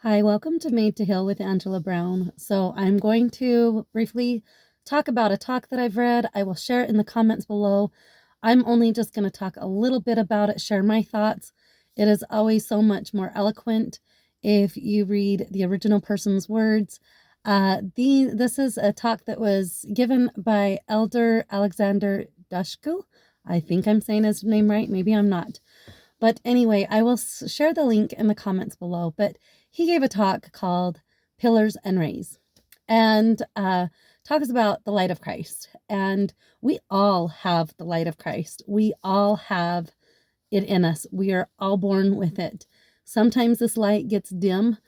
Hi, welcome to Made to Heal with Angela Brown. So, I'm going to briefly talk about a talk that I've read. I will share it in the comments below. I'm only just going to talk a little bit about it, share my thoughts. It is always so much more eloquent if you read the original person's words. This is a talk that was given by Elder Alexander Dushku. I think I'm saying his name right. Maybe I'm not. But anyway, I will share the link in the comments below. But he gave a talk called Pillars and Rays, and talks about the light of Christ. And we all have the light of Christ. We all have it in us. We are all born with it. Sometimes this light gets dim.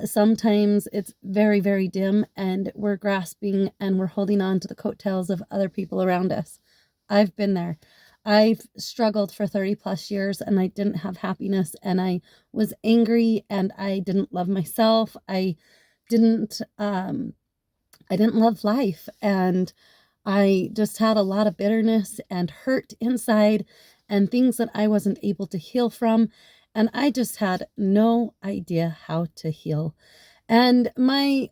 Sometimes it's very, very dim, and we're grasping and we're holding on to the coattails of other people around us. I've been there. I've struggled for 30 plus years and I didn't have happiness and I was angry and I didn't love myself. Didn't I didn't love life, and I just had a lot of bitterness and hurt inside and things that I wasn't able to heal from, and I just had no idea how to heal. And I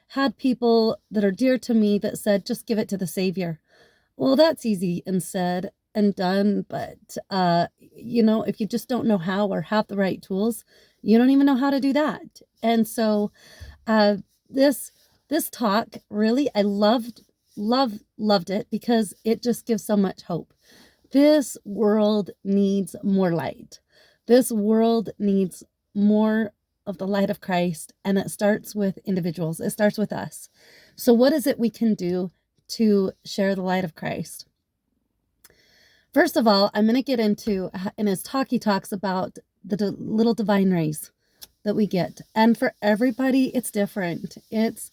had people that are dear to me that said, just give it to the Savior. Well, that's easy and said and done, but if you just don't know how or have the right tools, you don't even know how to do that. And so uh, this this talk really, I loved it because it just gives so much hope. This world needs more light. This world needs more of the light of Christ, and it starts with individuals. It starts with us. So what is it we can do to share the light of Christ? First of all, I'm going to get into, in his talk, he talks about the little divine rays that we get. And for everybody, it's different. It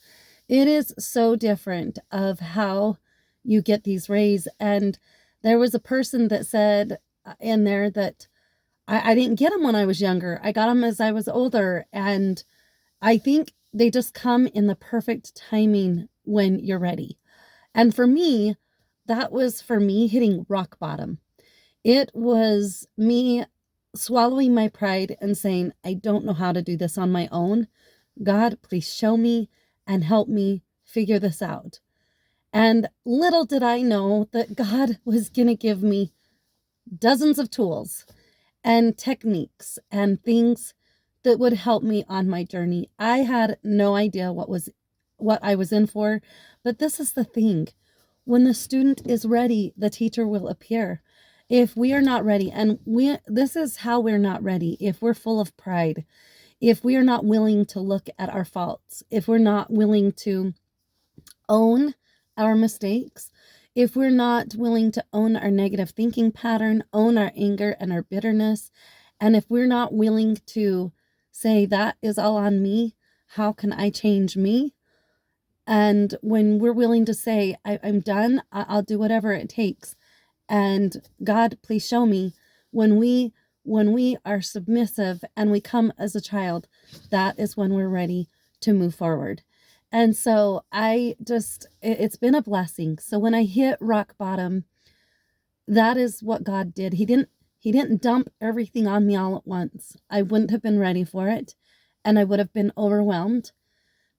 is so different of how you get these rays. And there was a person that said in there that I didn't get them when I was younger. I got them as I was older. And I think they just come in the perfect timing when you're ready. And for me, that was for me hitting rock bottom. It was me swallowing my pride and saying, I don't know how to do this on my own. God, please show me and help me figure this out. And little did I know that God was going to give me dozens of tools and techniques and things that would help me on my journey. I had no idea what I was in for, but this is the thing. When the student is ready, the teacher will appear. If we are not ready, and this is how we're not ready, if we're full of pride, if we are not willing to look at our faults, if we're not willing to own our mistakes, if we're not willing to own our negative thinking pattern, own our anger and our bitterness, and if we're not willing to say that is all on me, how can I change me? And when we're willing to say, I'm done, I'll do whatever it takes, and God, please show me, when we are submissive and we come as a child, that is when we're ready to move forward. And so it's been a blessing. So when I hit rock bottom, that is what God did. He didn't dump everything on me all at once. I wouldn't have been ready for it, and I would have been overwhelmed.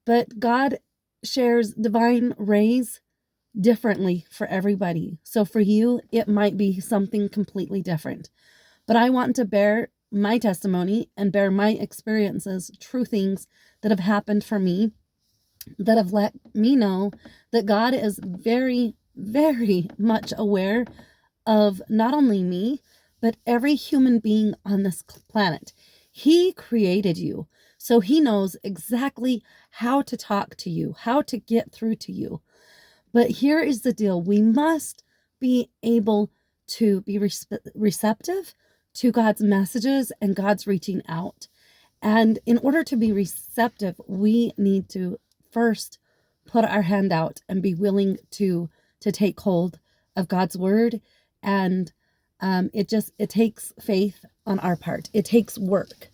But God shares divine rays differently for everybody. So for you, it might be something completely different. But I want to bear my testimony and bear my experiences, true things that have happened for me, that have let me know that God is very, very much aware of not only me, but every human being on this planet. He created you, so he knows exactly how to talk to you, how to get through to you. But here is the deal. We must be able to be receptive to God's messages and God's reaching out. And in order to be receptive, we need to first put our hand out and be willing to take hold of God's word. And it takes faith on our part. It takes work.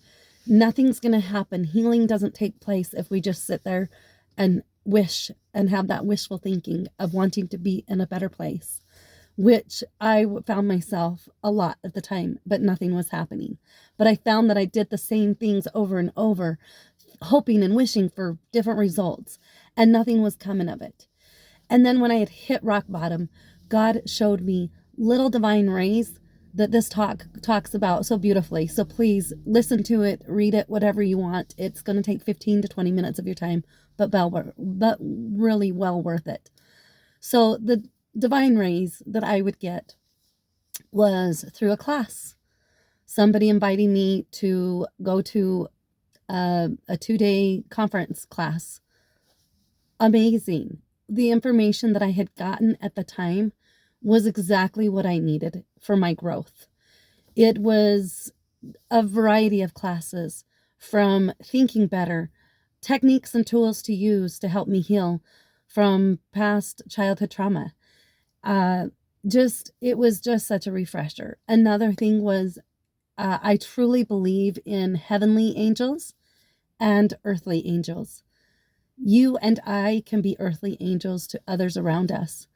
Nothing's going to happen. Healing doesn't take place if we just sit there and wish and have that wishful thinking of wanting to be in a better place. which I found myself a lot at the time, but nothing was happening. But I found that I did the same things over and over, hoping and wishing for different results, and nothing was coming of it. And then when I had hit rock bottom, God showed me little divine rays that this talks about so beautifully. So please listen to it, read it, whatever you want. It's going to take 15 to 20 minutes of your time, but really well worth it. So the divine rays that I would get was through a class. Somebody inviting me to go to a 2-day conference class. Amazing. The information that I had gotten at the time was exactly what I needed for my growth. It was a variety of classes, from thinking better, techniques and tools to use to help me heal from past childhood trauma. It was just such a refresher. Another thing was, I truly believe in heavenly angels and earthly angels. You and I can be earthly angels to others around us.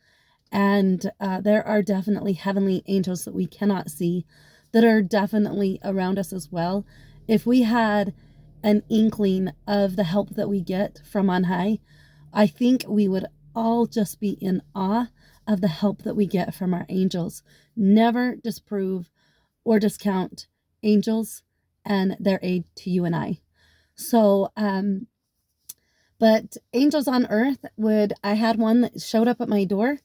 And there are definitely heavenly angels that we cannot see that are definitely around us as well. If we had an inkling of the help that we get from on high, I think we would all just be in awe of the help that we get from our angels. Never disprove or discount angels and their aid to you and I. So, but angels on earth I had one that showed up at my door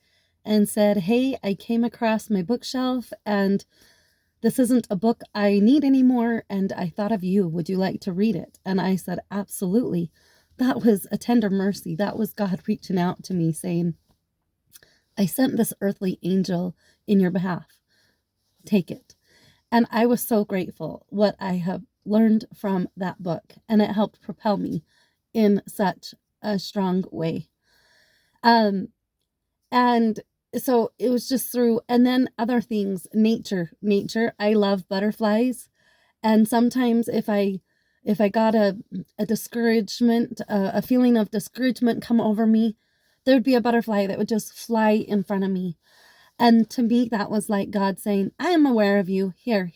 and said, "Hey, I came across my bookshelf and this isn't a book I need anymore, and I thought of you. Would you like to read it?" And I said, "Absolutely." That was a tender mercy. That was God reaching out to me saying, "I sent this earthly angel in your behalf. Take it." And I was so grateful what I have learned from that book, and it helped propel me in such a strong way. And so it was just through, and then other things, nature, I love butterflies. And sometimes if I got a discouragement, a feeling of discouragement come over me, there would be a butterfly that would just fly in front of me. And to me, that was like God saying, "I am aware of you. Here,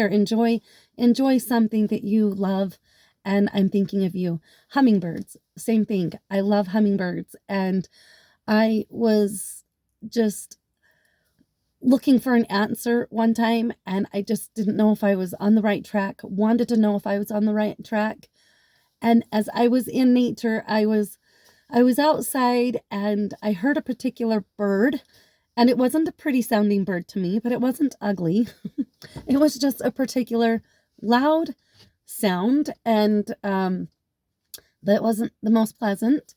enjoy something that you love. And I'm thinking of you." Hummingbirds, same thing. I love hummingbirds. And I was just looking for an answer one time, and I just didn't know if I was on the right track, wanted to know if I was on the right track. And as I was in nature, I was outside, and I heard a particular bird, and it wasn't a pretty sounding bird to me, but it wasn't ugly. It was just a particular loud sound, and that wasn't the most pleasant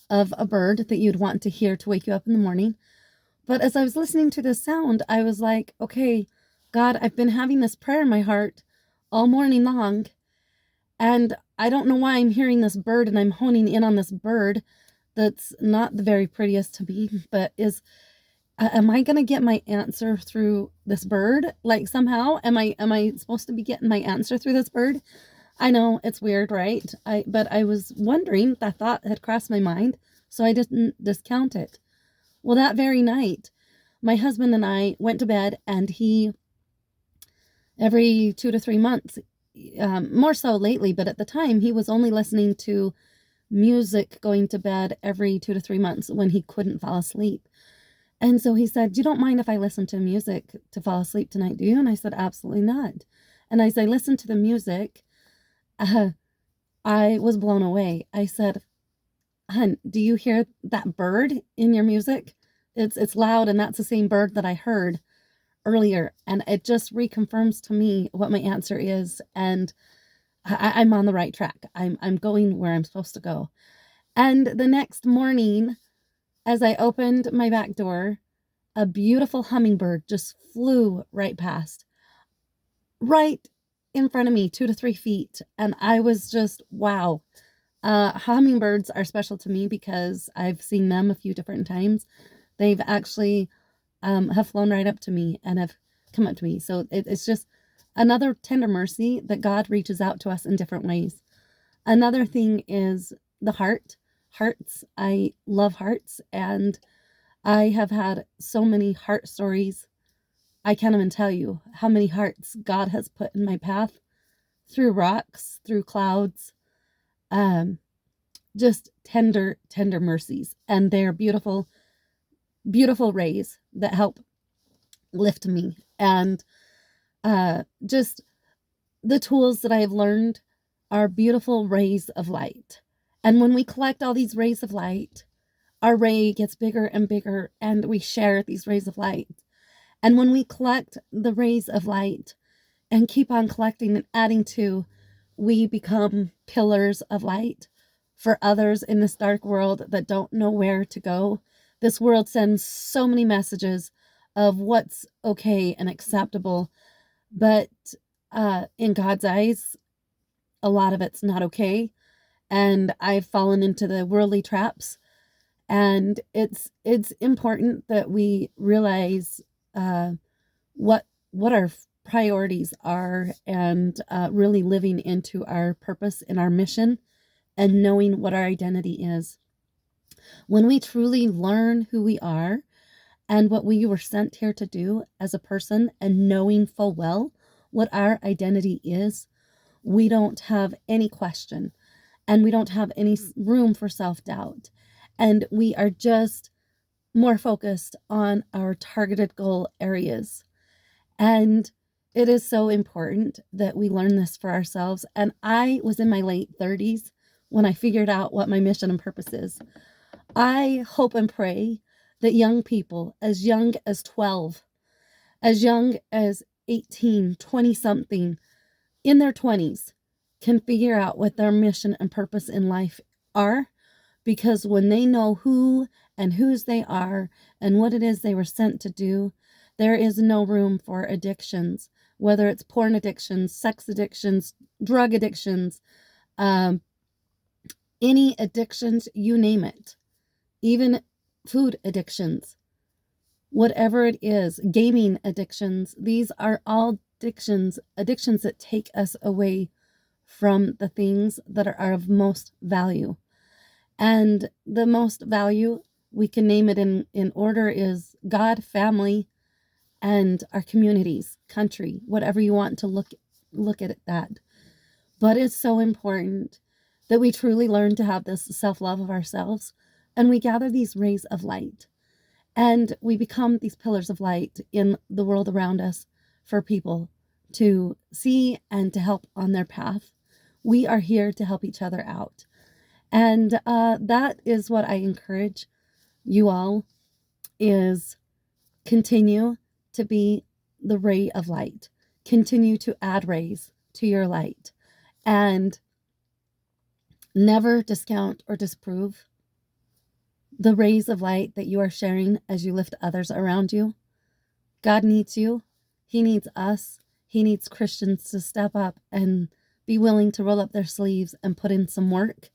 of a bird that you'd want to hear to wake you up in the morning. But as I was listening to this sound, I was like, okay, God, I've been having this prayer in my heart all morning long, and I don't know why I'm hearing this bird, and I'm honing in on this bird that's not the very prettiest to me, but am I going to get my answer through this bird? Like, somehow, am I supposed to be getting my answer through this bird? I know it's weird, right? But I was wondering, that thought had crossed my mind, so I didn't discount it. Well, that very night, my husband and I went to bed, and he, every 2 to 3 months, more so lately, but at the time, he was only listening to music going to bed every 2 to 3 months when he couldn't fall asleep. And so he said, "You don't mind if I listen to music to fall asleep tonight, do you?" And I said, "Absolutely not." And as I listened to the music, I was blown away. I said, "Hun, do you hear that bird in your music? It's loud, and that's the same bird that I heard earlier." And it just reconfirms to me what my answer is, and I'm on the right track. I'm going where I'm supposed to go. And the next morning, as I opened my back door, a beautiful hummingbird just flew right past, right in front of me, 2 to 3 feet. And I was just, wow. Hummingbirds are special to me because I've seen them a few different times. They've actually have flown right up to me and have come up to me. So it's just another tender mercy that God reaches out to us in different ways. Another thing is the hearts. I love hearts, and I have had so many heart stories. I can't even tell you how many hearts God has put in my path through rocks, through clouds, um, just tender, tender mercies. And they're beautiful, beautiful rays that help lift me. And just the tools that I have learned are beautiful rays of light. And when we collect all these rays of light, our ray gets bigger and bigger, and we share these rays of light. And when we collect the rays of light and keep on collecting and adding to, we become pillars of light for others in this dark world that don't know where to go. This world sends so many messages of what's okay and acceptable, but in God's eyes, a lot of it's not okay. And I've fallen into the worldly traps. And it's important that we realize uh, what our priorities are, and really living into our purpose and our mission, and knowing what our identity is. When we truly learn who we are and what we were sent here to do as a person, and knowing full well what our identity is, we don't have any question, and we don't have any room for self-doubt, and we are just more focused on our targeted goal areas. And it is so important that we learn this for ourselves. And I was in my late 30s when I figured out what my mission and purpose is. I hope and pray that young people, as young as 12, as young as 18, 20 something, in their 20s, can figure out what their mission and purpose in life are. Because when they know who and whose they are and what it is they were sent to do, there is no room for addictions, whether it's porn addictions, sex addictions, drug addictions, um, any addictions, you name it, even food addictions, whatever it is, gaming addictions. These are all addictions that take us away from the things that are of most value. And the most value, we can name it in order, is God, family, and our communities, country, whatever you want to look at that. But it's so important that we truly learn to have this self-love of ourselves, and we gather these rays of light, and we become these pillars of light in the world around us for people to see and to help on their path. We are here to help each other out. And that is what I encourage you all, is continue to be the ray of light. Continue to add rays to your light, and never discount or disprove the rays of light that you are sharing as you lift others around you. God needs you. He needs us. He needs Christians to step up and be willing to roll up their sleeves and put in some work,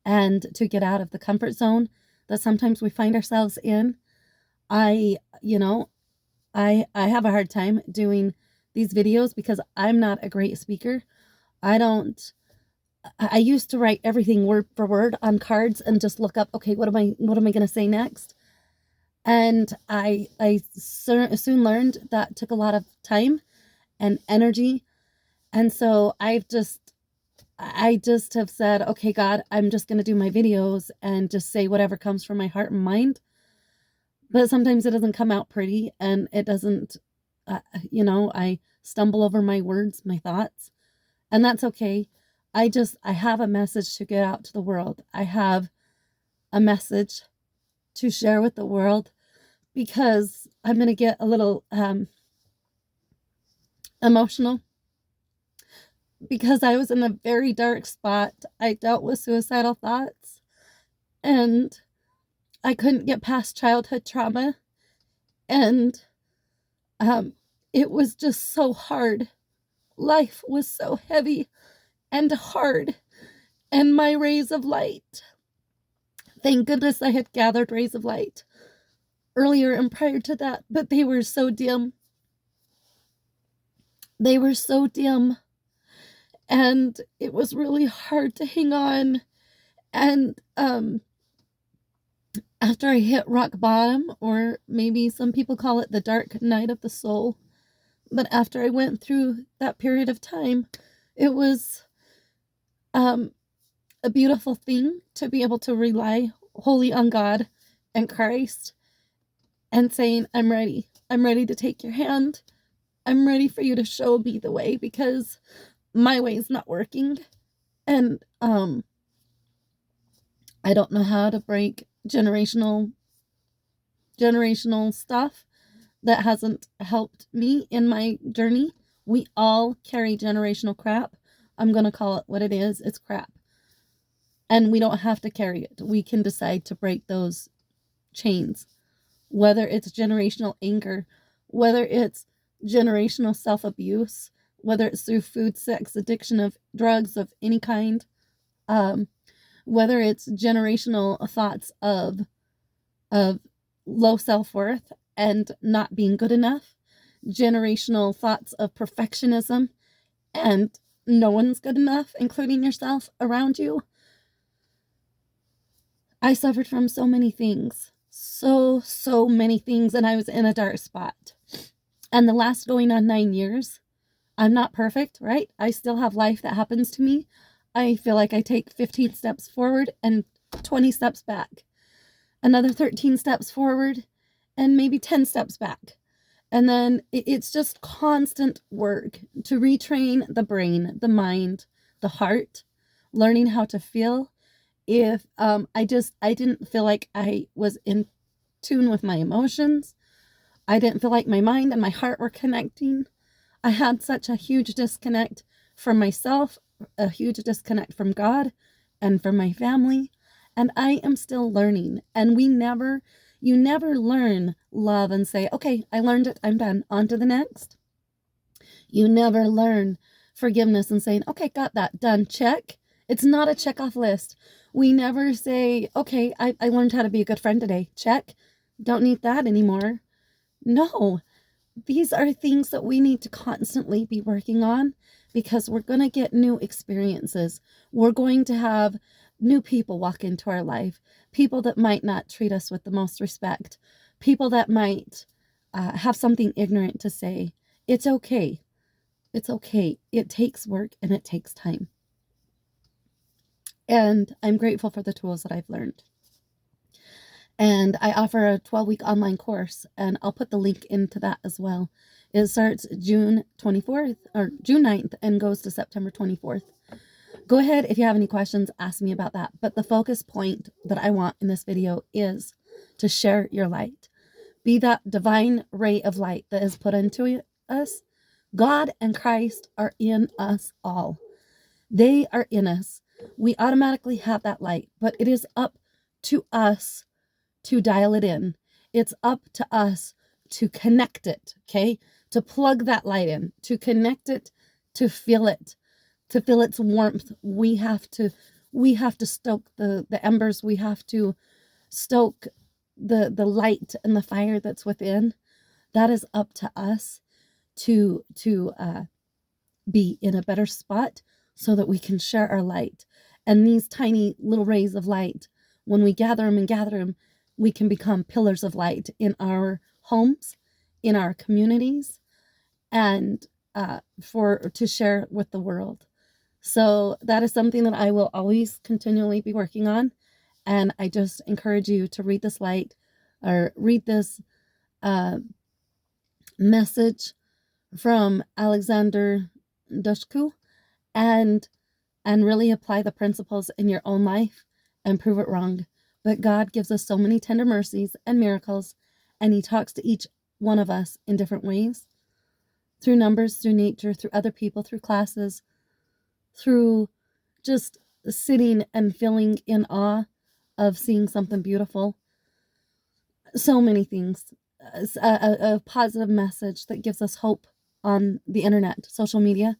and to get out of the comfort zone that sometimes we find ourselves in. I, you know, I have a hard time doing these videos because I'm not a great speaker. I used to write everything word for word on cards and just look up, okay, what am I going to say next? And I soon learned that took a lot of time and energy. And so I just have said, okay, God, I'm just going to do my videos and just say whatever comes from my heart and mind. But sometimes it doesn't come out pretty, and it doesn't, I stumble over my words, my thoughts, and that's okay. I have a message to get out to the world. I have a message to share with the world, because I'm going to get a little emotional, because I was in a very dark spot. I dealt with suicidal thoughts, and I couldn't get past childhood trauma, and it was just so hard. Life was so heavy and hard, and my rays of light, thank goodness I had gathered rays of light earlier and prior to that, but they were so dim. They were so dim, and it was really hard to hang on. And after I hit rock bottom, or maybe some people call it the dark night of the soul. But after I went through that period of time, it was um, a beautiful thing to be able to rely wholly on God and Christ and saying, I'm ready. I'm ready to take your hand. I'm ready for you to show me the way, because my way is not working. And I don't know how to break generational stuff that hasn't helped me in my journey. We all carry generational crap. I'm going to call it what it is. It's crap. And we don't have to carry it. We can decide to break those chains, whether it's generational anger, whether it's generational self-abuse, whether it's through food, sex, addiction, of drugs of any kind, whether it's generational thoughts of low self-worth and not being good enough, generational thoughts of perfectionism and no one's good enough, including yourself, around you. I suffered from so many things. So many things, and I was in a dark spot. And the last going on 9 years, I'm not perfect, right? I still have life that happens to me. I feel like I take 15 steps forward and 20 steps back. Another 13 steps forward and maybe 10 steps back. And then it's just constant work to retrain the brain, the mind, the heart, learning how to feel. If I didn't feel like I was in tune with my emotions. I didn't feel like my mind and my heart were connecting. I had such a huge disconnect from myself, a huge disconnect from God and from my family. And I am still learning. And you never learn love and say, okay, I learned it, I'm done, on to the next. You never learn forgiveness and saying, okay, got that, done, check. It's not a check off list. We never say, okay, I learned how to be a good friend today, check. Don't need that anymore. No, these are things that we need to constantly be working on, because we're going to get new experiences. We're going to have new people walk into our life, people that might not treat us with the most respect, people that might have something ignorant to say. It's okay. It's okay. It takes work and it takes time. And I'm grateful for the tools that I've learned. And I offer a 12-week online course, and I'll put the link into that as well. It starts June 24th or June 9th and goes to September 24th. Go ahead, if you have any questions, ask me about that. But the focus point that I want in this video is to share your light. Be that divine ray of light that is put into us. God and Christ are in us all. They are in us. We automatically have that light, but it is up to us to dial it in. It's up to us to connect it, okay? To plug that light in, to connect it, to feel its warmth. We have to stoke the embers. We have to stoke the light and the fire that's within. That is up to us to be in a better spot so that we can share our light. And these tiny little rays of light, when we gather them, we can become pillars of light in our homes, in our communities, and to share with the world. So that is something that I will always continually be working on. And I just encourage you to read this light, or read this message from Alexander Dushku, and really apply the principles in your own life and prove it wrong. But God gives us so many tender mercies and miracles, and He talks to each one of us in different ways, through numbers, through nature, through other people, through classes, through just sitting and feeling in awe of seeing something beautiful. So many things. A positive message that gives us hope on the internet, social media.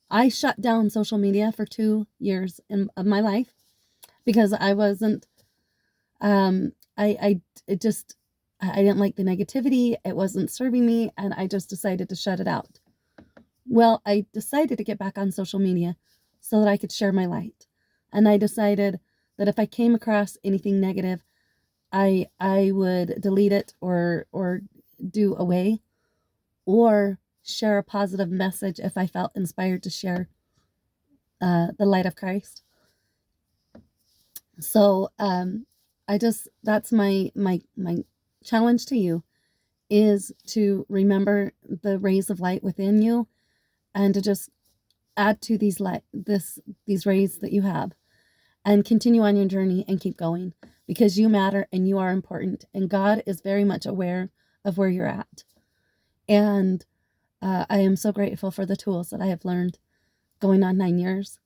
I shut down social media for 2 years of my life because I wasn't, I didn't like the negativity. It wasn't serving me, and I just decided to shut it out. Well, I decided to get back on social media so that I could share my light. And I decided that if I came across anything negative, I would delete it or do away, or share a positive message if I felt inspired to share the light of Christ. So I just, that's my challenge to you, is to remember the rays of light within you, and to just add to these rays that you have, and continue on your journey and keep going, because you matter and you are important, and God is very much aware of where you're at. And I am so grateful for the tools that I have learned going on 9 years,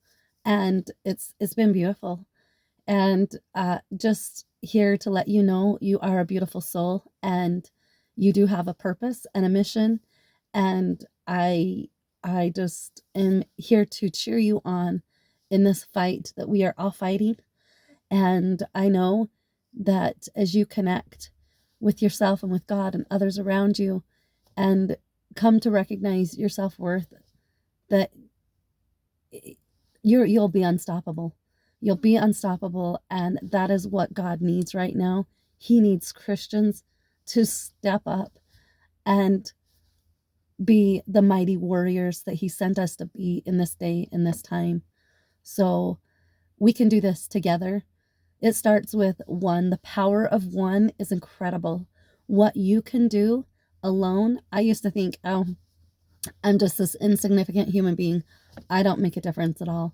and it's been beautiful. And just here to let you know, you are a beautiful soul, and you do have a purpose and a mission. And I just am here to cheer you on in this fight that we are all fighting. And I know that as you connect with yourself and with God and others around you, and come to recognize your self-worth, that you'll be unstoppable. You'll be unstoppable, and that is what God needs right now. He needs Christians to step up and be the mighty warriors that he sent us to be in this day, in this time. So we can do this together. It starts with one. The power of one is incredible. What you can do alone, I used to think, oh, I'm just this insignificant human being. I don't make a difference at all.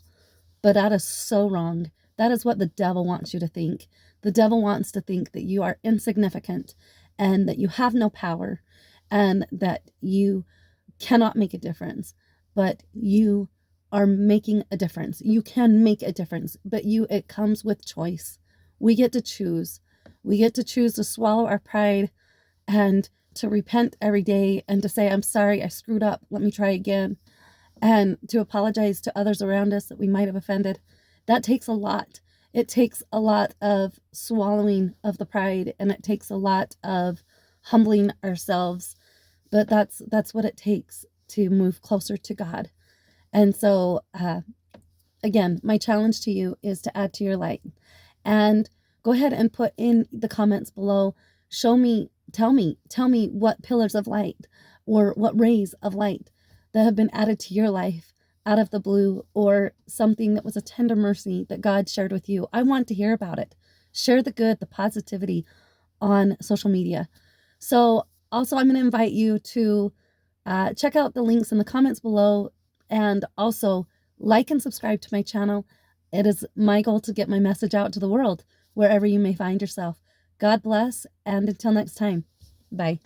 But that is so wrong. That is what the devil wants you to think. The devil wants to think that you are insignificant, and that you have no power, and that you cannot make a difference. But you are making a difference. You can make a difference, but it comes with choice. We get to choose. We get to choose to swallow our pride, and to repent every day, and to say, I'm sorry, I screwed up. Let me try again. And to apologize to others around us that we might have offended. That takes a lot. It takes a lot of swallowing of the pride, and it takes a lot of humbling ourselves. But that's what it takes to move closer to God. And so, again, my challenge to you is to add to your light. And go ahead and put in the comments below. Show me, tell me what pillars of light, or what rays of light that have been added to your life out of the blue, or something that was a tender mercy that God shared with you. I want to hear about it. Share the good, the positivity on social media. So also, I'm going to invite you to check out the links in the comments below, and also like and subscribe to my channel. It is my goal to get my message out to the world, wherever you may find yourself. God bless, and until next time, bye.